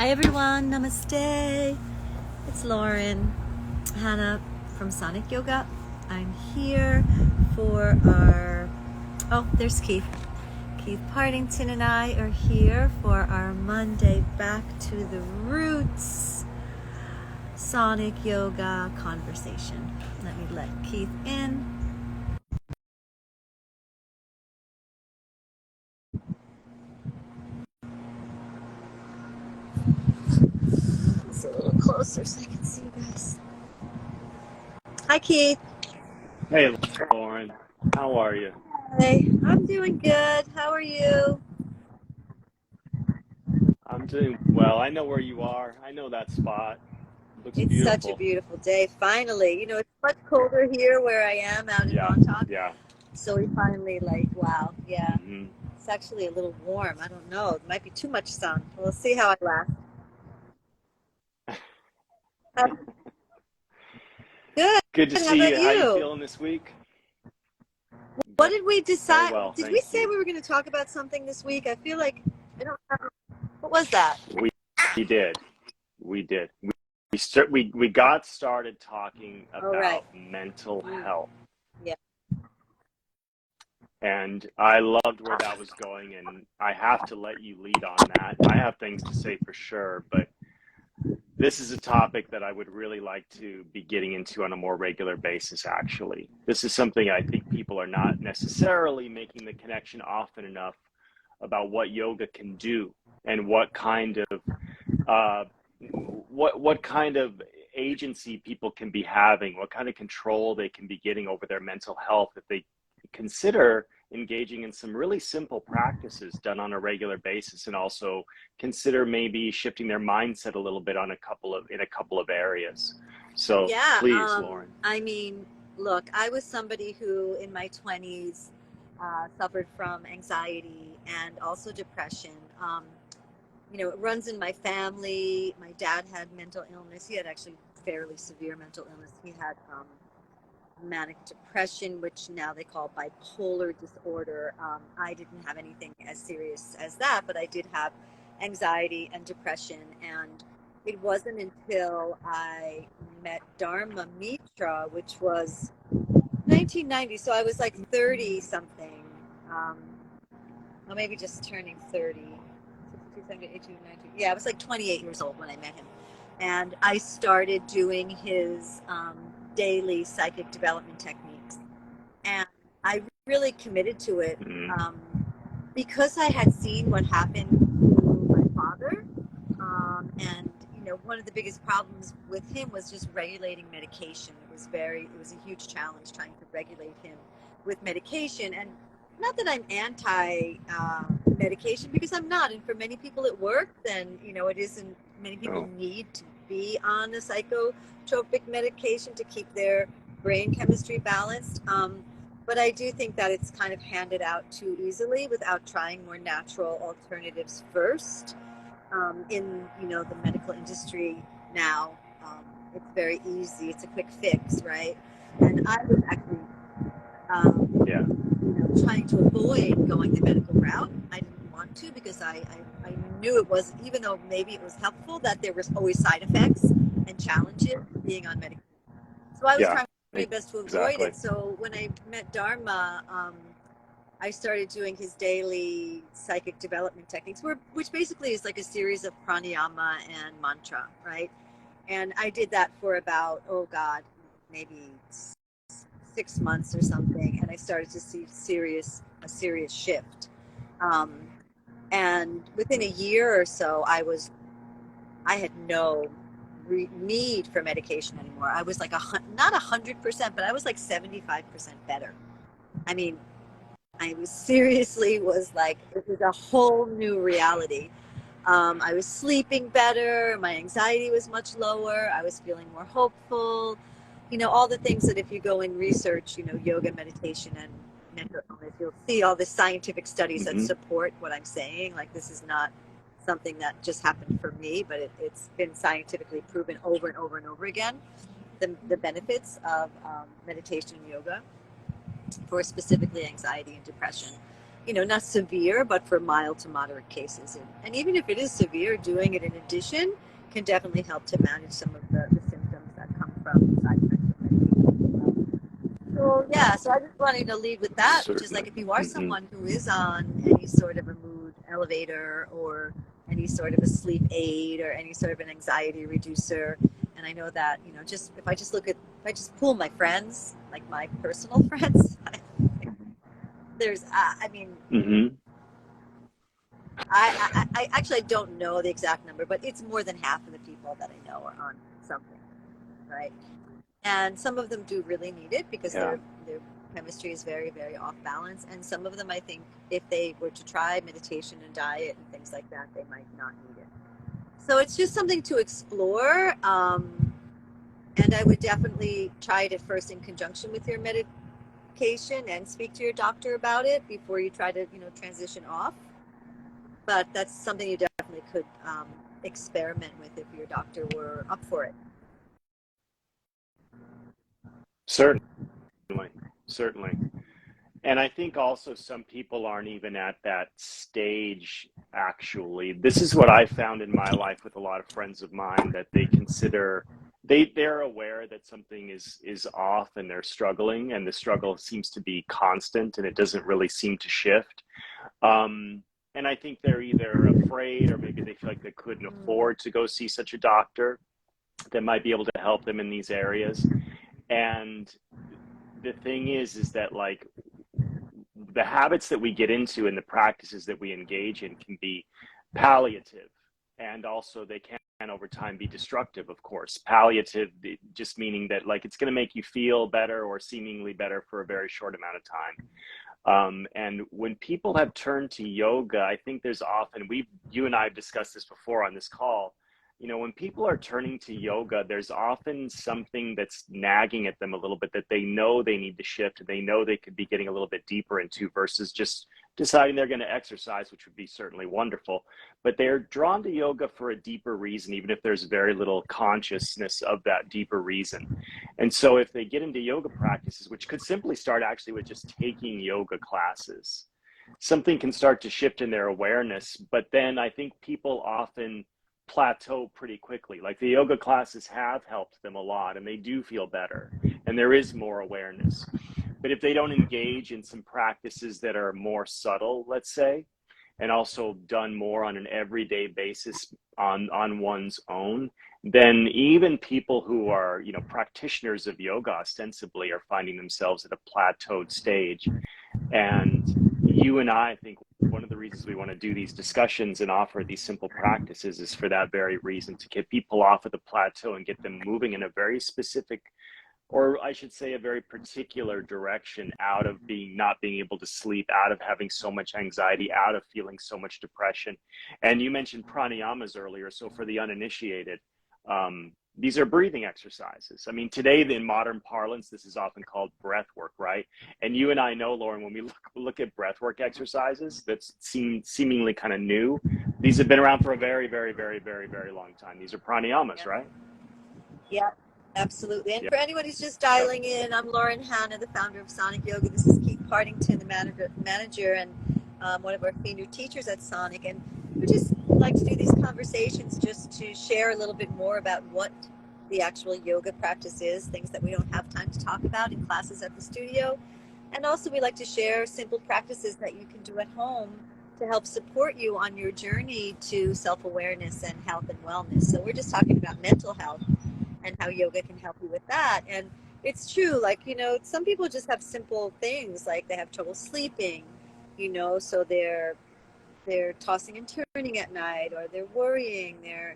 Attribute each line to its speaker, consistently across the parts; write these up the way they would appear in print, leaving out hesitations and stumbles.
Speaker 1: Hi everyone, namaste. It's Lauren, Hanna from Sonic Yoga. I'm here for there's Keith. Keith Partington and I are here for our Monday Back to the Roots Sonic Yoga conversation. Let me let Keith in. It's a little closer so I can see you guys. Hi Keith.
Speaker 2: Hey, Lauren. How are you?
Speaker 1: Hey, I'm doing good. How are you?
Speaker 2: I'm doing well. I know where you are. I know that spot. Looks
Speaker 1: It's such a
Speaker 2: beautiful.
Speaker 1: beautiful day, finally. It's much colder here where I am out in
Speaker 2: Yeah,
Speaker 1: Montauk.
Speaker 2: yeah.
Speaker 1: So we finally, wow, yeah.
Speaker 2: hmm
Speaker 1: It's actually a little warm. I don't know. It might be too much sun. We'll see how I last. Uh, Good.
Speaker 2: Good to
Speaker 1: How
Speaker 2: see
Speaker 1: about
Speaker 2: you. How you
Speaker 1: you?
Speaker 2: feeling this week?
Speaker 1: What
Speaker 2: Ve-
Speaker 1: did we
Speaker 2: Very
Speaker 1: decide?
Speaker 2: well,
Speaker 1: Did we
Speaker 2: thank
Speaker 1: say
Speaker 2: you.
Speaker 1: we were going to talk about something this week? I feel like I don't remember. What was that?
Speaker 2: We did. We did. We got started talking
Speaker 1: Oh, right.
Speaker 2: about mental
Speaker 1: Mm,
Speaker 2: health,
Speaker 1: yeah.
Speaker 2: and I loved where that was going, and I have to let you lead on that. I have things to say for sure, but this is a topic that I would really like to be getting into on a more regular basis, actually. This is something I think people are not necessarily making the connection often enough about what yoga can do and uh, what kind of agency people can be having, what kind of control they can be getting over their mental health if they consider engaging in some really simple practices done on a regular basis, and also consider maybe shifting their mindset a little bit on a couple of areas. So
Speaker 1: Yeah,
Speaker 2: please, Lauren.
Speaker 1: I mean, look, I was somebody who in my 20s suffered from anxiety and also depression. It runs in my family. My dad had mental illness. He had actually fairly severe mental illness. He had manic depression, which now they call bipolar disorder. I didn't have anything as serious as that, but I did have anxiety and depression. And it wasn't until I met Dharma Mitra, which was 1990. So I was like 30 something, um, or maybe just turning 30. 18, 19. Yeah, I was like 28 years old when I met him. And I started doing his daily psychic development techniques. And I really committed to it
Speaker 2: Mm,
Speaker 1: um, because I had seen what happened to my father. And one of the biggest problems with him was just regulating medication. It was a huge challenge trying to regulate him with medication. And not that I'm anti medication, because I'm not. And for many people it worked, and it isn't. Many people
Speaker 2: oh,
Speaker 1: need to be on a psychotropic medication to keep their brain chemistry balanced. But I do think that it's kind of handed out too easily without trying more natural alternatives first. In the medical industry now, it's very easy. It's a quick fix, right? And I was actually
Speaker 2: yeah.
Speaker 1: trying to avoid going the medical route. I didn't want to, because I knew it was, even though maybe it was helpful, that there was always side effects and challenges being on medication. So I was
Speaker 2: Yeah.
Speaker 1: trying my best to avoid
Speaker 2: Exactly.
Speaker 1: it. So when I met Dharma, I started doing his daily psychic development techniques, which basically is like a series of pranayama and mantra, right? And I did that for about, oh God, maybe 6 months or something, and I started to see a serious shift. Um, and within a year or so, I had no need for medication anymore. I was like not 100%, but I was like 75% better. I mean, I was seriously was like, it was a whole new reality. I was sleeping better. My anxiety was much lower. I was feeling more hopeful. All the things that if you go and research, yoga, meditation, and mental illness, you'll see all the scientific studies that
Speaker 2: hmm
Speaker 1: support what I'm saying. Like, this is not something that just happened for me, but it's been scientifically proven over and over and over again. The benefits of meditation and yoga for specifically anxiety and depression. not severe, but for mild to moderate cases. And even if it is severe, doing it in addition can definitely help to manage some of the symptoms that come from side effects of medication. So yeah, so I just wanted to lead with that, which is like
Speaker 2: Certainly.
Speaker 1: if you are
Speaker 2: Hmm.
Speaker 1: someone who is on any sort of a mood elevator or any sort of a sleep aid or any sort of an anxiety reducer, and I know that, just if I just pool my friends, like my personal friends, there's, I mean,
Speaker 2: Hmm.
Speaker 1: I actually I don't know the exact number, but it's more than half of the people that I know are on something, right? And some of them do really need it because
Speaker 2: Yeah.
Speaker 1: their chemistry is very, very off balance. And some of them, I think, if they were to try meditation and diet and things like that, they might not need it. So it's just something to explore. And I would definitely try it at first in conjunction with your medication and speak to your doctor about it before you try to, transition off. But that's something you definitely could experiment with if your doctor were up for it.
Speaker 2: Certainly. Certainly. And I think also some people aren't even at that stage, actually. This is what I found in my life with a lot of friends of mine that they consider they're aware that something is off and they're struggling, and the struggle seems to be constant and it doesn't really seem to shift. And I think they're either afraid or maybe they feel like they couldn't afford to go see such a doctor that might be able to help them in these areas. And the thing is that like the habits that we get into and the practices that we engage in can be palliative, and also they can over time be destructive. Of course, palliative just meaning that like it's going to make you feel better or seemingly better for a very short amount of time. And when people have turned to yoga, I think there's often, you and I have discussed this before on this call, when people are turning to yoga, there's often something that's nagging at them a little bit that they know they need to shift and they know they could be getting a little bit deeper into versus just deciding they're going to exercise, which would be certainly wonderful. But they're drawn to yoga for a deeper reason, even if there's very little consciousness of that deeper reason. And so if they get into yoga practices, which could simply start actually with just taking yoga classes, something can start to shift in their awareness. But then I think people often plateau pretty quickly. Like the yoga classes have helped them a lot and they do feel better and there is more awareness. But if they don't engage in some practices that are more subtle, let's say, and also done more on an everyday basis on one's own, then even people who are practitioners of yoga ostensibly are finding themselves at a plateaued stage. And you and I think one of the reasons we want to do these discussions and offer these simple practices is for that very reason, to get people off of the plateau and get them moving in a very specific, or I should say a very particular direction, out of not being able to sleep, out of having so much anxiety, out of feeling so much depression. And you mentioned pranayamas earlier. So for the uninitiated, these are breathing exercises. I mean, today in modern parlance, this is often called breath work, right? And you and I know, Lauren, when we look at breath work exercises that seem seemingly kind of new, these have been around for a very, very, very, very, very long time. These are pranayamas,
Speaker 1: Yeah.
Speaker 2: right?
Speaker 1: Yeah, absolutely. And
Speaker 2: Yeah.
Speaker 1: for anyone who's just dialing in, I'm Lauren Hanna, the founder of Sonic Yoga. This is Keith Partington, the manager and one of our senior teachers at Sonic. And we just like to do these conversations just to share a little bit more about what the actual yoga practice is, things that we don't have time to talk about in classes at the studio. And also, we like to share simple practices that you can do at home to help support you on your journey to self awareness and health and wellness. So, we're just talking about mental health and how yoga can help you with that. And it's true, like, some people just have simple things like they have trouble sleeping, so they're tossing and turning at night, or they're worrying, they're,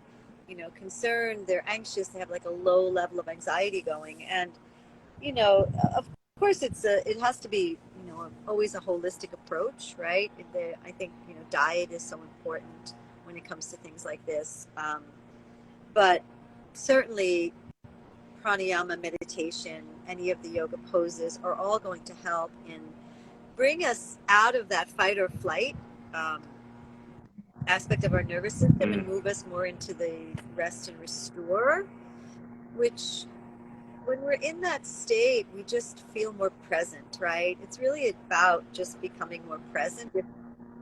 Speaker 1: concerned, they're anxious, they have like a low level of anxiety going. And, of course it has to be, always a holistic approach, right? I think, diet is so important when it comes to things like this. But certainly pranayama, meditation, any of the yoga poses are all going to help in bring us out of that fight or flight um, aspect of our nervous system and
Speaker 2: Mm.
Speaker 1: move us more into the rest and restore, which when we're in that state, we just feel more present, right? It's really about just becoming more present. If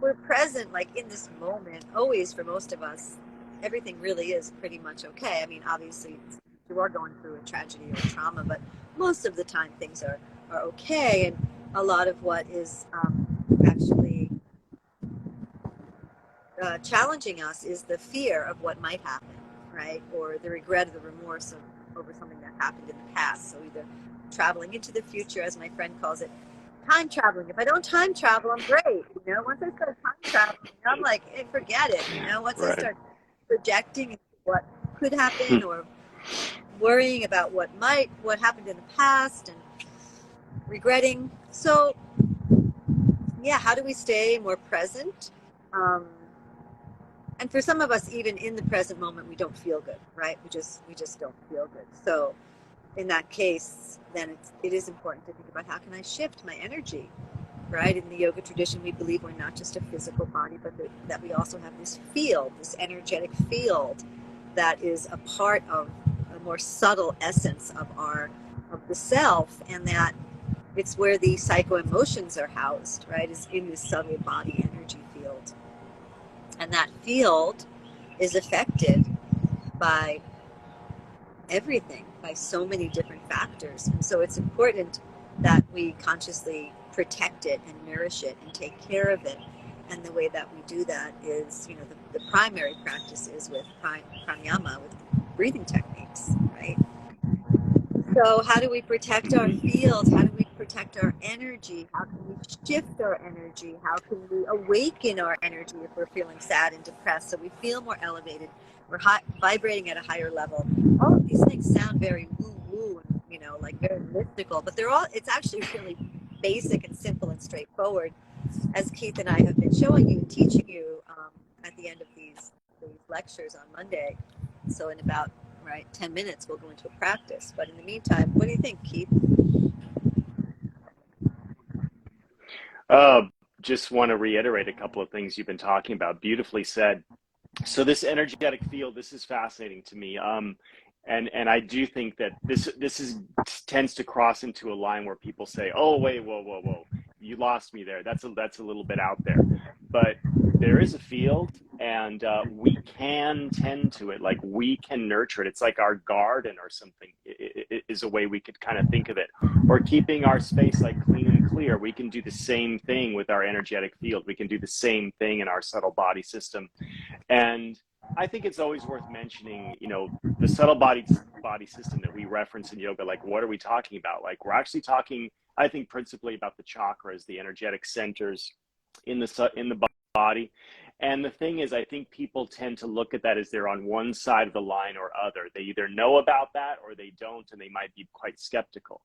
Speaker 1: we're present, like in this moment, always for most of us, everything really is pretty much okay. I mean, obviously, you are going through a tragedy or trauma, but most of the time things are okay. And a lot of what is actually challenging us is the fear of what might happen, right? Or the regret or the remorse of over something that happened in the past. So either traveling into the future, as my friend calls it, time traveling. If I don't time travel, I'm great. Once I start time traveling, I'm like, hey, forget it. Once I
Speaker 2: Right.
Speaker 1: start projecting what could happen or worrying about what happened in the past and regretting. So yeah, how do we stay more present? Um, and for some of us, even in the present moment, we don't feel good, right? We just don't feel good. So in that case, then it is important to think about, how can I shift my energy, right? In the yoga tradition, we believe we're not just a physical body, but that we also have this field, this energetic field that is a part of a more subtle essence of the self, and that it's where the psycho emotions are housed, right? Is in this subtle body energy field, and that field is affected by everything, by so many different factors. And so it's important that we consciously protect it and nourish it and take care of it. And the way that we do that is, the primary practice is with pranayama, with breathing techniques, right? So how do we protect our
Speaker 2: Mm-hmm.
Speaker 1: fields? How do we protect our energy? How can we shift our energy? How can we awaken our energy if we're feeling sad and depressed, so we feel more elevated? We're vibrating at a higher level. All of these things sound very woo-woo and, like very mystical, but it's actually really basic and simple and straightforward, as Keith and I have been showing you and teaching you at the end of these lectures on Monday. So in about 10 minutes, we'll go into a practice. But in the meantime, what do you think, Keith?
Speaker 2: Uh, just want to reiterate a couple of things you've been talking about. Beautifully said. So this energetic field, this is fascinating to me. And I do think that this is tends to cross into a line where people say, "Oh, wait, whoa, you lost me there." That's a little bit out there, but there is a field, and we can tend to it. Like we can nurture it. It's like our garden or something. It is a way we could kind of think of it, or keeping our space like clean and clear. We can do the same thing with our energetic field. We can do the same thing in our subtle body system. And I think it's always worth mentioning, the subtle body system that we reference in yoga. Like, what are we talking about? Like, we're actually talking, I think, principally about the chakras, the energetic centers in the body. And the thing is, I think people tend to look at that as they're on one side of the line or other. They either know about that or they don't, and they might be quite skeptical.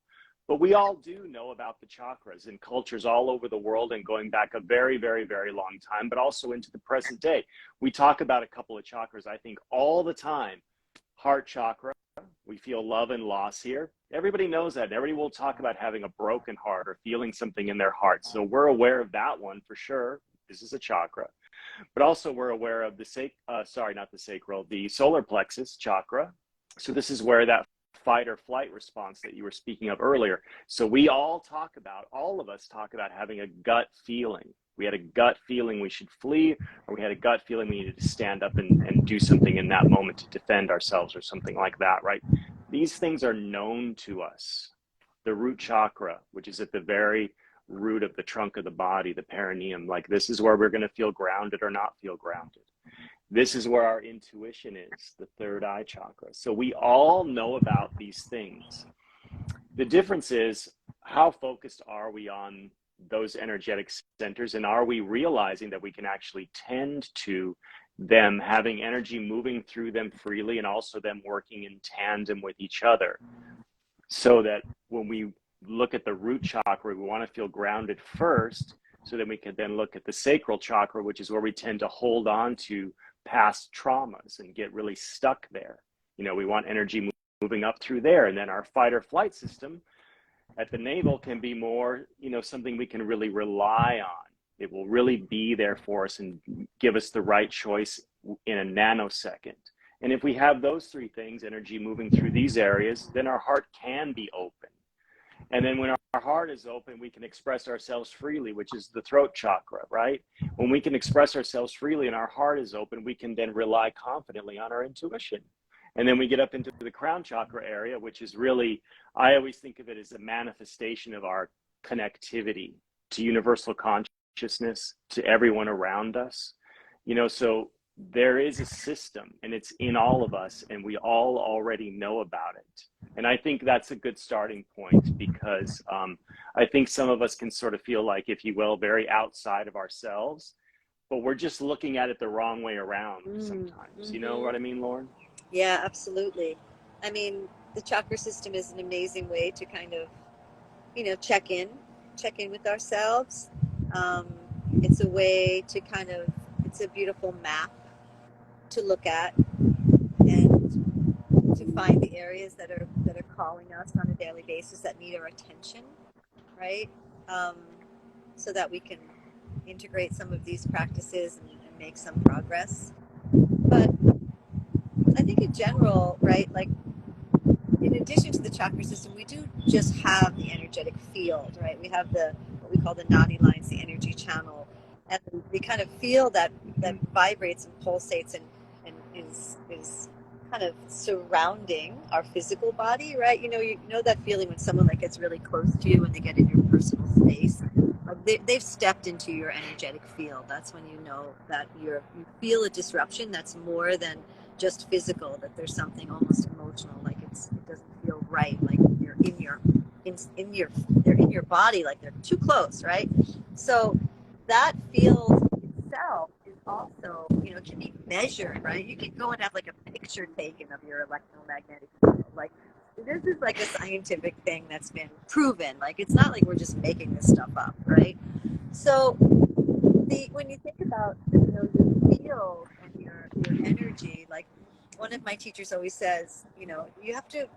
Speaker 2: But we all do know about the chakras in cultures all over the world and going back a very, very, very long time, but also into the present day. We talk about a couple of chakras, I think, all the time. Heart chakra, we feel love and loss here. Everybody knows that. Everybody will talk about having a broken heart or feeling something in their heart. So we're aware of that one for sure. This is a chakra. But also we're aware of the solar plexus chakra. So this is where that fight or flight response that you were speaking of earlier. So all of us talk about having a gut feeling. We had a gut feeling we should flee, or we had a gut feeling we needed to stand up and do something in that moment to defend ourselves or something like that, right? These things are known to us. The root chakra, which is at the very root of the trunk of the body, the perineum, like this is where we're going to feel grounded or not feel grounded. This is where our intuition is, the third eye chakra. So we all know about these things. The difference is, how focused are we on those energetic centers, and are we realizing that we can actually tend to them, having energy moving through them freely, and also them working in tandem with each other, so that when we look at the root chakra, we want to feel grounded first, so that we can then look at the sacral chakra, which is where we tend to hold on to past traumas and get really stuck there. We want energy moving up through there. And then our fight or flight system at the navel can be more, something we can really rely on. It will really be there for us and give us the right choice in a nanosecond. And if we have those three things, energy moving through these areas, then our heart can be open. And then when our heart is open, we can express ourselves freely, which is the throat chakra, right? When we can express ourselves freely and our heart is open, we can then rely confidently on our intuition. And then we get up into the crown chakra area, which is really, I always think of it as a manifestation of our connectivity to universal consciousness, to everyone around us. So there is a system and it's in all of us and we all already know about it. And I think that's a good starting point because I think some of us can sort of feel like, if you will, very outside of ourselves, but we're just looking at it the wrong way around sometimes. You know what I mean, Lauren?
Speaker 1: Yeah, absolutely. I mean, the chakra system is an amazing way to kind of, check in with ourselves. Um, it's a way to it's a beautiful map to look at and to find the areas that are calling us on a daily basis that need our attention, right? Um, so that we can integrate some of these practices and make some progress. But I think in general, right, like in addition to the chakra system, we do just have the energetic field, right? We have what we call the nadi lines, the energy channel, and we kind of feel that vibrates and pulsates and is kind of surrounding our physical body, right? You know that feeling when someone like gets really close to you and they get in your personal space, like they've stepped into your energetic field. That's when you know that you feel a disruption that's more than just physical, that there's something almost emotional, like it doesn't feel right, like you're they're in your body, like they're too close, right? So that field itself is also, can be measured, right? You can go and have like a picture taken of your electromagnetic field. Like this is like a scientific thing that's been proven. Like it's not like we're just making this stuff up, right? So when you think about your field and your energy, like one of my teachers always says, you have to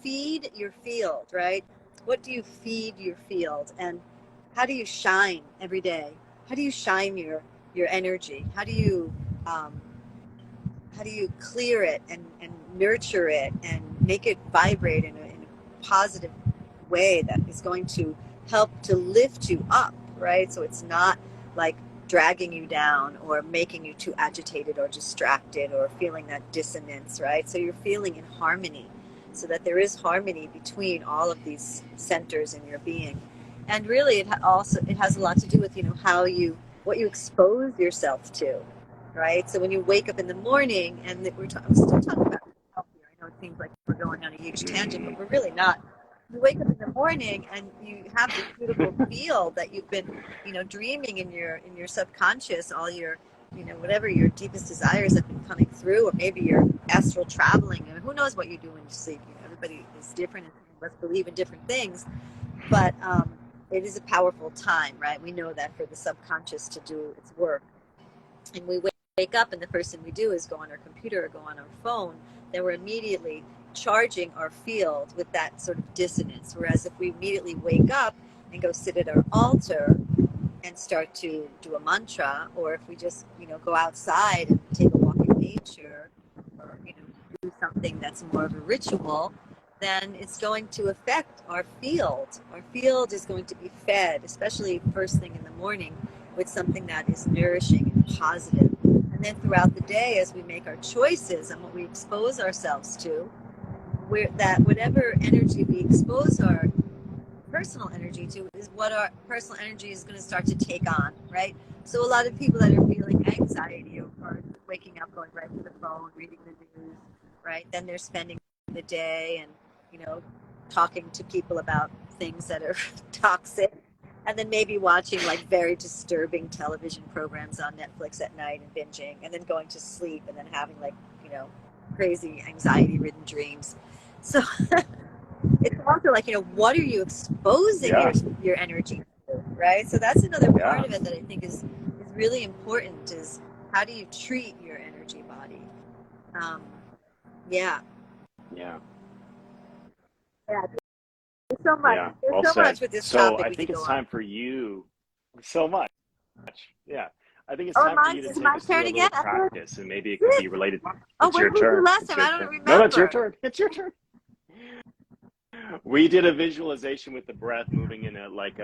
Speaker 1: feed your field, right? What do you feed your field, and how do you shine every day? How do you shine your energy? Um, how do you clear it and nurture it and make it vibrate in a positive way that is going to help to lift you up, right? So it's not like dragging you down or making you too agitated or distracted or feeling that dissonance, right? So you're feeling in harmony, so that there is harmony between all of these centers in your being. And really it has a lot to do with what you expose yourself to, right? So when you wake up in the morning, and we're still talking about health here. I know it seems like we're going on a huge tangent, but we're really not. You wake up in the morning and you have this beautiful field that you've been, dreaming in your subconscious, all your, whatever your deepest desires have been coming through, or maybe you're astral traveling, and who knows what you do when you sleep. Everybody is different, and let's believe in different things, but it is a powerful time, right? We know that for the subconscious to do its work, and we wake up and the first thing we do is go on our computer or go on our phone, then we're immediately charging our field with that sort of dissonance. Whereas if we immediately wake up and go sit at our altar and start to do a mantra, or if we just, go outside and take a walk in nature, or, do something that's more of a ritual, then it's going to affect our field. Our field is going to be fed, especially first thing in the morning, with something that is nourishing and positive. And then throughout the day, as we make our choices and what we expose ourselves to, whatever energy we expose our personal energy to is what our personal energy is going to start to take on, right? So a lot of people that are feeling anxiety are waking up, going right to the phone, reading the news, right? Then they're spending the day and, talking to people about things that are toxic, and then maybe watching like very disturbing television programs on Netflix at night and binging, and then going to sleep and then having like, crazy anxiety-ridden dreams. So it's also like, what are you exposing your energy to, right? So that's another part of it that I think is really important, is how do you treat your energy body? Yeah.
Speaker 2: Yeah.
Speaker 1: Yeah. There's so much.
Speaker 2: Well
Speaker 1: There's so
Speaker 2: said.
Speaker 1: much with this
Speaker 2: So
Speaker 1: topic
Speaker 2: I
Speaker 1: we
Speaker 2: think
Speaker 1: could
Speaker 2: it's
Speaker 1: go on.
Speaker 2: time for you so much. Yeah. I think it's
Speaker 1: Oh,
Speaker 2: time for
Speaker 1: mine
Speaker 2: you to
Speaker 1: is
Speaker 2: take
Speaker 1: my
Speaker 2: us
Speaker 1: turn
Speaker 2: through a
Speaker 1: again.
Speaker 2: little
Speaker 1: I thought
Speaker 2: practice, and maybe it could
Speaker 1: it.
Speaker 2: be related.
Speaker 1: Oh,
Speaker 2: It's
Speaker 1: what
Speaker 2: your
Speaker 1: did we do
Speaker 2: turn.
Speaker 1: last
Speaker 2: It's
Speaker 1: time?
Speaker 2: your
Speaker 1: I don't
Speaker 2: turn. No, no, it's your
Speaker 1: remember.
Speaker 2: turn. It's your turn. We did a visualization with the breath moving in like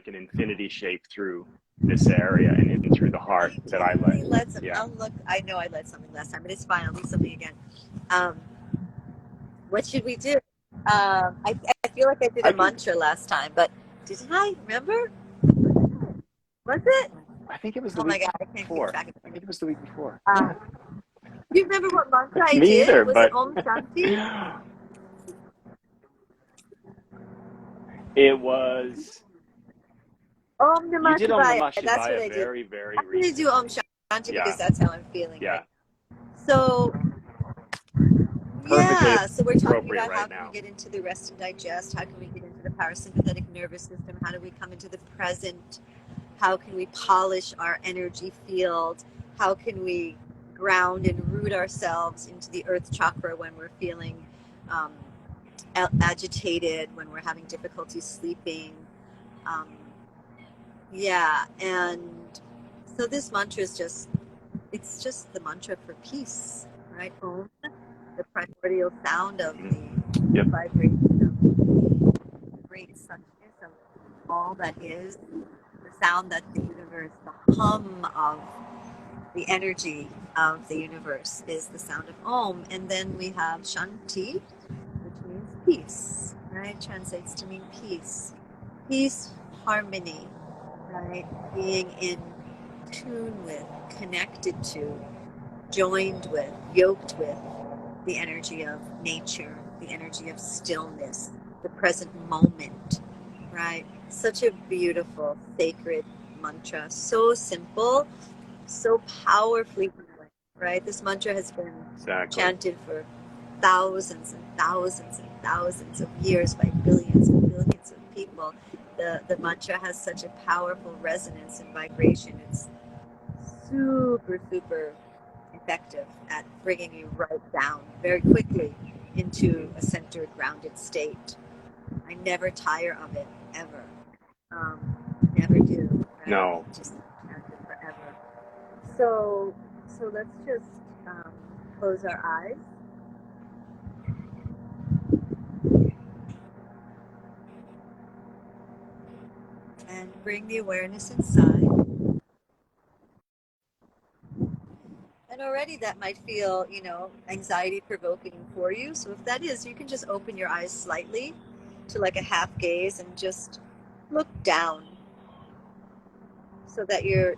Speaker 2: an infinity shape through this area and in through the heart
Speaker 1: I
Speaker 2: that I
Speaker 1: totally
Speaker 2: led.
Speaker 1: led some.
Speaker 2: Yeah.
Speaker 1: I'll look. I know I led something last time, but it's fine. I'll do something again. Um, what should we do? I feel like I did
Speaker 2: I
Speaker 1: a
Speaker 2: think
Speaker 1: mantra last time, but didn't I remember? Was it?
Speaker 2: I think it was the
Speaker 1: Oh my
Speaker 2: week
Speaker 1: God, I can't keep
Speaker 2: before.
Speaker 1: track of
Speaker 2: I
Speaker 1: it.
Speaker 2: think it was the week before.
Speaker 1: Um, do you remember what mantra I
Speaker 2: Me
Speaker 1: did?
Speaker 2: either,
Speaker 1: Was it
Speaker 2: but
Speaker 1: Om Shanti?
Speaker 2: it was
Speaker 1: Om
Speaker 2: you
Speaker 1: Namah
Speaker 2: did Om
Speaker 1: Shivaya.
Speaker 2: Namah
Speaker 1: That's what
Speaker 2: Shivaya
Speaker 1: I did.
Speaker 2: very, very
Speaker 1: I'm going to do Om
Speaker 2: recently.
Speaker 1: Shanti because
Speaker 2: Yeah,
Speaker 1: that's how I'm feeling
Speaker 2: yeah.
Speaker 1: right now. So,
Speaker 2: Perfectly
Speaker 1: yeah, so we're talking
Speaker 2: appropriate
Speaker 1: about how
Speaker 2: right
Speaker 1: can we
Speaker 2: now.
Speaker 1: get into the rest and digest? How can we get into the parasympathetic nervous system? How do we come into the present? How can we polish our energy field? How can we ground and root ourselves into the earth chakra when we're feeling um, agitated, when we're having difficulty sleeping? Um, yeah, and so this mantra is it's just the mantra for peace, right? Om, the primordial sound of the
Speaker 2: Yep.
Speaker 1: vibration of the great suchness of all that is, the sound that the universe, the hum of the energy of the universe is the sound of Om. And then we have Shanti, which means peace, right? Translates to mean peace. Peace, harmony, right? Being in tune with, connected to, joined with, yoked with the energy of nature, the energy of stillness, the present moment, right? Such a beautiful, sacred mantra. So simple, so powerfully healing, right? This mantra has been
Speaker 2: Exactly.
Speaker 1: chanted for thousands and thousands and thousands of years by billions and billions of people. The mantra has such a powerful resonance and vibration. It's super, super effective at bringing you right down very quickly into a centered, grounded state. I never tire of it, ever. Never do, right?
Speaker 2: No.
Speaker 1: Just chant it forever. So, so let's just um, close our eyes. And bring the awareness inside. And already that might feel, anxiety provoking for you. So if that is, you can just open your eyes slightly to like a half gaze and just look down so that you're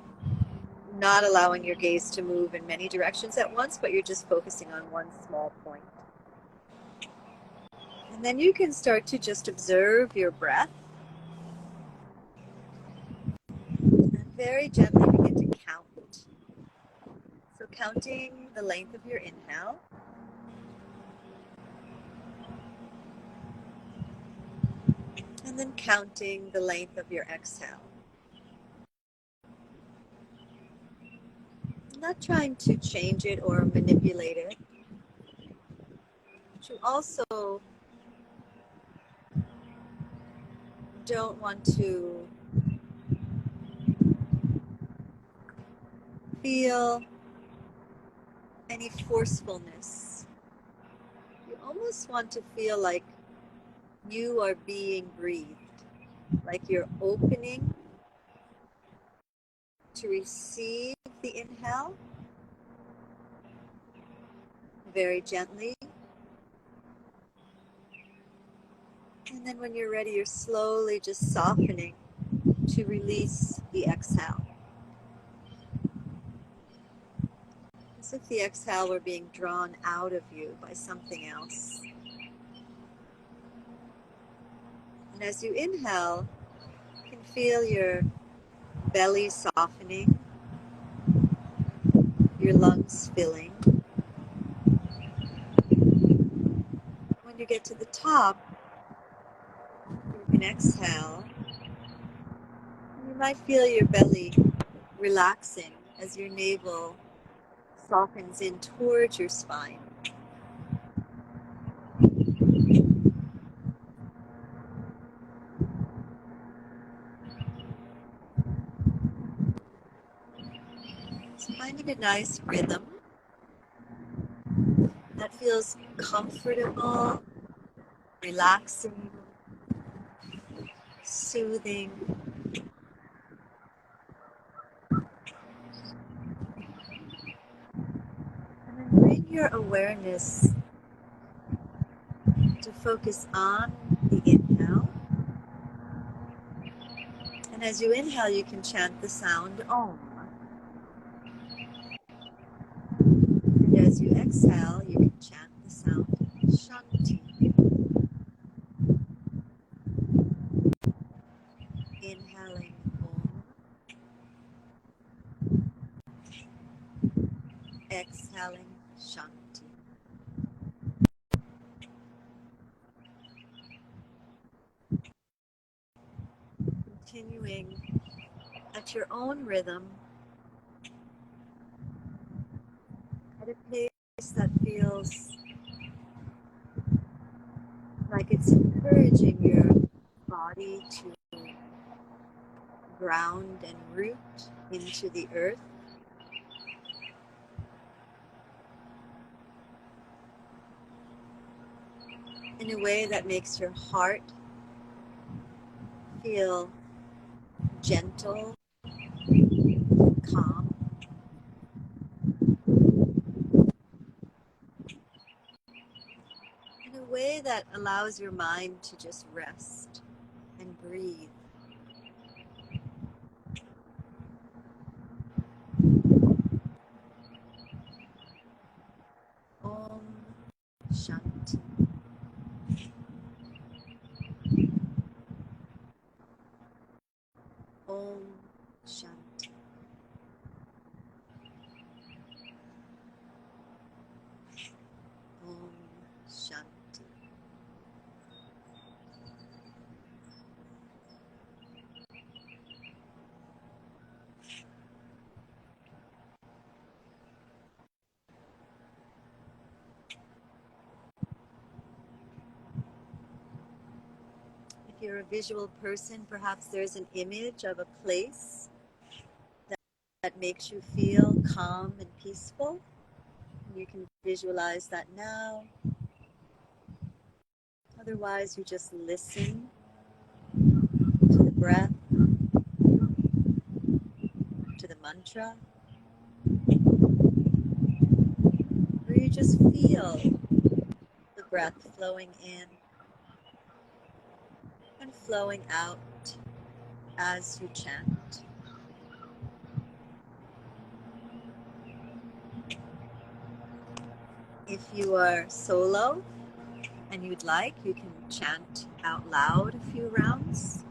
Speaker 1: not allowing your gaze to move in many directions at once, but you're just focusing on one small point. And then you can start to just observe your breath and very gently begin to count. So counting the length of your inhale, and then counting the length of your exhale. I'm not trying to change it or manipulate it. But you also don't want to feel any forcefulness. You almost want to feel like you are being breathed, like you're opening to receive the inhale very gently. And then when you're ready, you're slowly just softening to release the exhale. As if the exhale were being drawn out of you by something else. And as you inhale, you can feel your belly softening, your lungs filling. When you get to the top, you can exhale. You might feel your belly relaxing as your navel softens in towards your spine. finding a nice rhythm that feels comfortable, relaxing, soothing. And then bring your awareness to focus on the inhale. And as you inhale, you can chant the sound Om. And as you exhale, you can chant the sound Shanti. Inhaling Om. Exhaling Shanti. Continuing at your own rhythm, at a pace that feels like it's encouraging your body to ground and root into the earth. In a way that makes your heart feel gentle, calm. In a way that allows your mind to just rest and breathe. Om Shanti. Om Shanti. Om Shanti. If you're a visual person, perhaps there's an image of a place that makes you feel calm and peaceful. You can visualize that now. Otherwise, you just listen to the breath, to the mantra, or you just feel the breath flowing in and flowing out as you chant. If you are solo and you'd like, you can chant out loud a few rounds.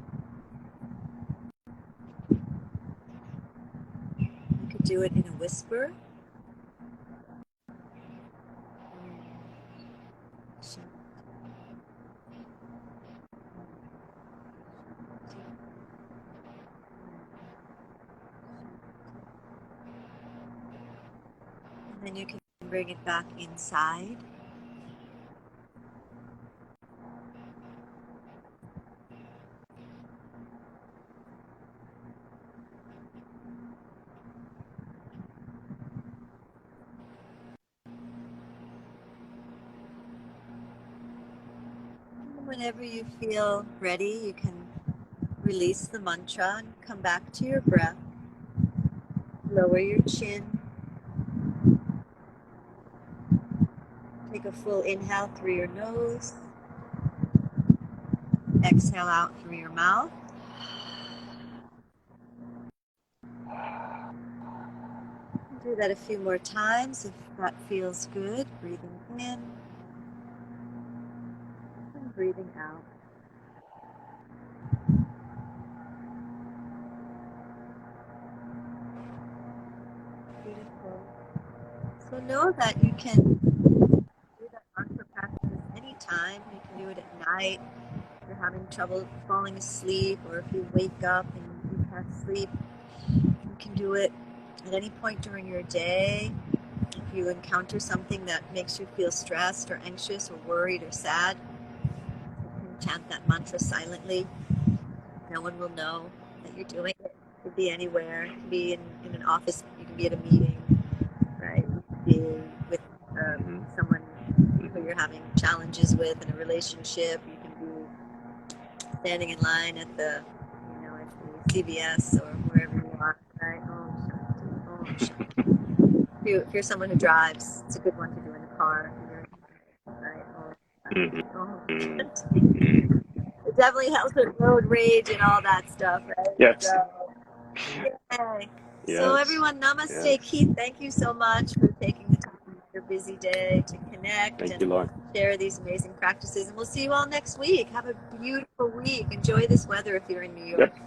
Speaker 1: You could do it in a whisper. And then you can bring it back inside. And whenever you feel ready, you can release the mantra and come back to your breath. Lower your chin. Take a full inhale through your nose. Exhale out through your mouth. Do that a few more times if that feels good. Breathing in and breathing out. Beautiful. So know that you can do that mantra practice anytime. You can do it at night if you're having trouble falling asleep, or if you wake up and you can't sleep. You can do it at any point during your day. If you encounter something that makes you feel stressed or anxious or worried or sad, you can chant that mantra silently. No one will know that you're doing it. It could be anywhere. It could be in an office. You can be at a meeting. with
Speaker 2: Mm-hmm.
Speaker 1: someone who you're having challenges with in a relationship. You can be standing in line at the, you know, at the CVS or wherever you are. Right? Om Shanti, Om Shanti. If you're someone who drives, it's a good one to do in the car. Right? Om Shanti, Om
Speaker 2: Mm-hmm.
Speaker 1: Shanti. It definitely helps with road rage and all that stuff, right?
Speaker 2: Yes.
Speaker 1: So, yay. So
Speaker 2: Yes.
Speaker 1: everyone,
Speaker 2: Yes.
Speaker 1: namaste. Keith, thank you so much for taking the time in your busy day to connect
Speaker 2: Thank
Speaker 1: and
Speaker 2: you, Lauren.
Speaker 1: share these amazing practices. And we'll see you all next week. Have a beautiful week. Enjoy this weather if you're in New York.
Speaker 2: Yep.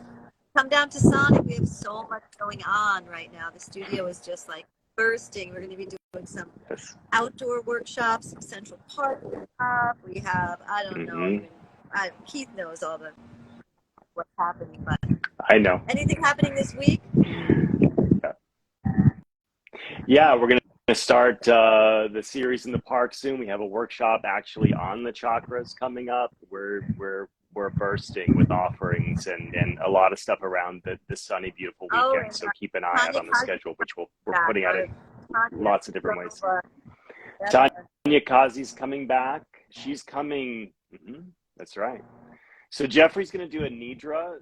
Speaker 1: Come down to Sonic. We have so much going on right now. The studio is just like bursting. We're going to be doing some
Speaker 2: Yes.
Speaker 1: outdoor workshops, some Central Park stuff. We have, I don't know,
Speaker 2: Mm-hmm.
Speaker 1: even Keith knows all the what's happening. But
Speaker 2: I know.
Speaker 1: anything happening this week?
Speaker 2: Yeah, we're going to start the series in the park soon. We have a workshop actually on the chakras coming up. We're bursting with offerings and a lot of stuff around the sunny, beautiful
Speaker 1: Oh,
Speaker 2: weekend.
Speaker 1: and
Speaker 2: So keep an eye out
Speaker 1: Tanya
Speaker 2: on the
Speaker 1: Kazi's
Speaker 2: schedule, which we're
Speaker 1: back.
Speaker 2: putting out in
Speaker 1: Tanya,
Speaker 2: lots of different ways.
Speaker 1: that's
Speaker 2: Tanya Kazi's coming back. She's coming. That's right. So Jeffrey's going to do a Nidra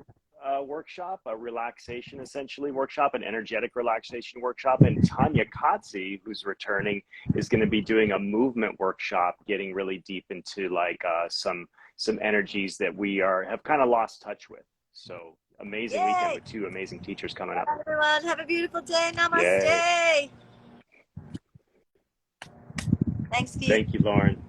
Speaker 2: workshop, a relaxation essentially workshop, an energetic relaxation workshop. And Tanya Katsi, who's returning, is going to be doing a movement workshop, getting really deep into like some energies that we have kind of lost touch with. So amazing weekend
Speaker 1: yay!
Speaker 2: with two amazing teachers coming up.
Speaker 1: Everyone, have a beautiful day. Namaste.
Speaker 2: Yay.
Speaker 1: Thanks, Keith.
Speaker 2: Thank you, Lauren.